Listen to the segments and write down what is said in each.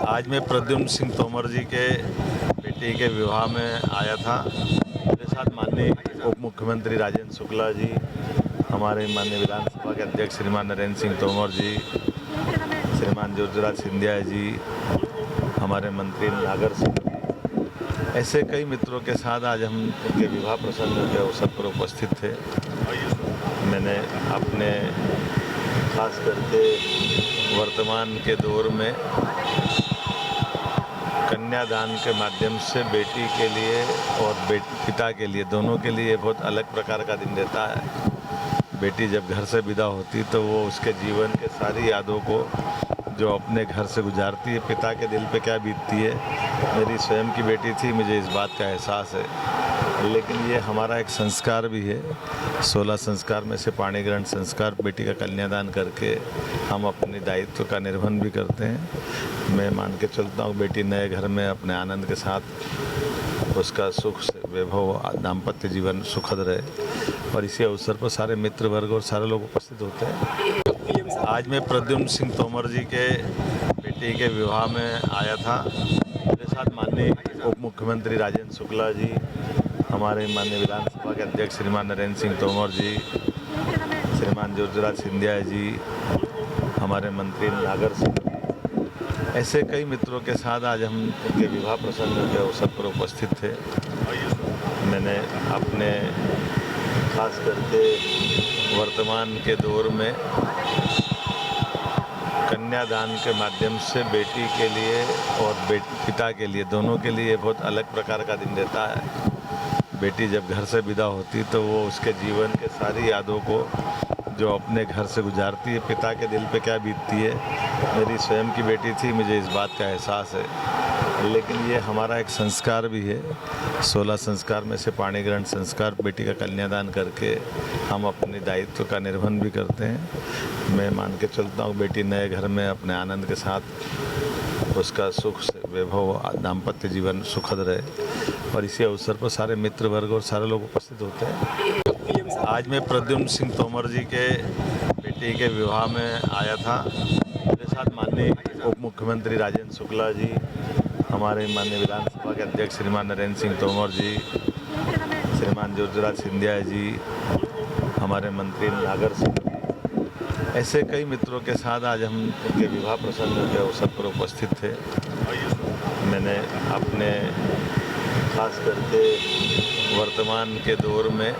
आज मैं प्रद्युम्न सिंह तोमर जी के बेटी के विवाह में आया था। मेरे साथ माननीय उप मुख्यमंत्री राजेंद्र शुक्ला जी, हमारे माननीय विधानसभा के अध्यक्ष श्रीमान नरेंद्र सिंह तोमर जी, श्रीमान ज्योतिराज सिंधिया जी, हमारे मंत्री नागर सिंह जी, ऐसे कई मित्रों के साथ आज हम उनके विवाह प्रसंग के अवसर पर उपस्थित थे। मैंने अपने खास करके वर्तमान के दौर में कन्यादान के माध्यम से बेटी के लिए और पिता के लिए, दोनों के लिए बहुत अलग प्रकार का दिन रहता है। बेटी जब घर से विदा होती तो वो उसके जीवन के सारी यादों को जो अपने घर से गुजारती है, पिता के दिल पे क्या बीतती है। मेरी स्वयं की बेटी थी, मुझे इस बात का एहसास है, लेकिन ये हमारा एक संस्कार भी है। 16 संस्कार में से पाणी ग्रहण संस्कार, बेटी का कन्यादान करके हम अपने दायित्व का निर्वहन भी करते हैं। मैं मान के चलता हूँ बेटी नए घर में अपने आनंद के साथ उसका सुख वैभव दाम्पत्य जीवन सुखद रहे, और इसी अवसर पर सारे मित्र वर्ग और सारे लोग उपस्थित होते हैं। आज मैं प्रद्युम्न सिंह तोमर जी के बेटी के विवाह में आया था। मेरे साथ माननीय उप मुख्यमंत्री राजेंद्र शुक्ला जी, हमारे माननीय विधानसभा के अध्यक्ष श्रीमान नरेंद्र सिंह तोमर जी, श्रीमान ज्योतिराज सिंधिया जी, हमारे मंत्री नागर सिंह जी, ऐसे कई मित्रों के साथ आज हम उनके विवाह प्रसंग के अवसर पर उपस्थित थे। मैंने अपने खास करके वर्तमान के दौर में कन्यादान के माध्यम से बेटी के लिए और पिता के लिए, दोनों के लिए बहुत अलग प्रकार का दिन रहता है। बेटी जब घर से विदा होती तो वो उसके जीवन के सारी यादों को जो अपने घर से गुजारती है, पिता के दिल पे क्या बीतती है। मेरी स्वयं की बेटी थी, मुझे इस बात का एहसास है, लेकिन ये हमारा एक संस्कार भी है। 16 संस्कार में से पाणी ग्रहण संस्कार, बेटी का कन्यादान करके हम अपने दायित्व का निर्वहन भी करते हैं। मैं मान के चलता हूँ बेटी नए घर में अपने आनंद के साथ उसका सुख वैभव दाम्पत्य जीवन सुखद रहे, और इसी अवसर पर सारे मित्र वर्ग और सारे लोग उपस्थित होते हैं। आज मैं प्रद्युम्न सिंह तोमर जी के बेटी के विवाह में आया था। मेरे साथ माननीय उप मुख्यमंत्री राजेंद्र शुक्ला जी, हमारे माननीय विधानसभा के अध्यक्ष श्रीमान नरेंद्र सिंह तोमर जी, श्रीमान ज्योतिराज सिंधिया जी, हमारे मंत्री नागर सिंह जी, ऐसे कई मित्रों के साथ आज हम उनके विवाह प्रसंग के अवसर पर उपस्थित थे। मैंने अपने खास करके वर्तमान के दौर में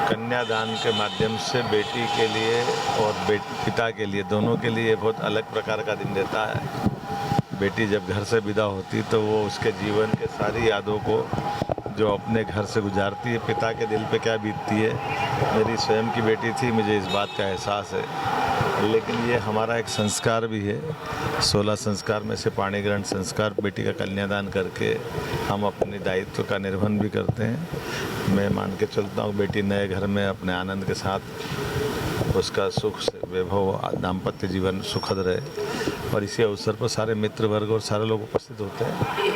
कन्यादान के माध्यम से बेटी के लिए और पिता के लिए, दोनों के लिए बहुत अलग प्रकार का दिन रहता है। बेटी जब घर से विदा होती तो वो उसके जीवन के सारी यादों को जो अपने घर से गुजारती है, पिता के दिल पे क्या बीतती है। मेरी स्वयं की बेटी थी, मुझे इस बात का एहसास है, लेकिन ये हमारा एक संस्कार भी है। 16 संस्कार में से पाणी ग्रहण संस्कार, बेटी का कन्यादान करके हम अपने दायित्व का निर्वहन भी करते हैं। मैं मान के चलता हूँ बेटी नए घर में अपने आनंद के साथ उसका सुख वैभव दाम्पत्य जीवन सुखद रहे, और इसी अवसर पर सारे मित्र वर्ग और सारे लोग उपस्थित होते हैं।